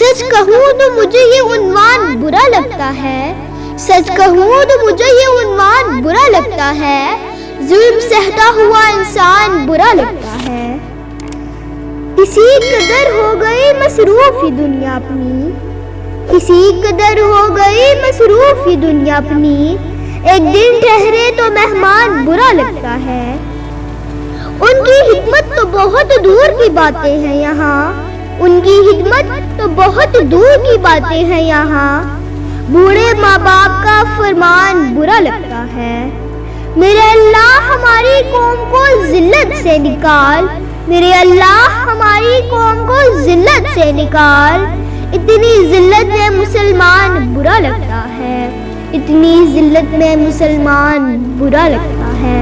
सच कहूँ तो मुझे ये उन्वान बुरा लगता है, सच कहूँ तो मुझे ये उन्वान बुरा लगता है, जुल्म सहता हुआ इंसान बुरा लगता है। किसी कदर हो गई मसरूफ ये दुनिया अपनी, किसी कदर हो गई मसरूफ ये दुनिया अपनी, एक दिन ठहरे तो मेहमान बुरा लगता है। उनकी हिकमत तो बहुत दूर की बातें हैं यहाँ, उनकी हिकमत तो बहुत दूर की बातें हैं यहाँ, बूढ़े माँ बाप का फरमान बुरा लगता है। मेरे अल्लाह हमारी कौम को जिल्लत से निकाल, मेरे अल्लाह हमारी कौम को जिल्लत से निकाल। इतनी जिल्लत में मुसलमान बुरा लगता है, इतनी जिल्लत में मुसलमान बुरा लगता है।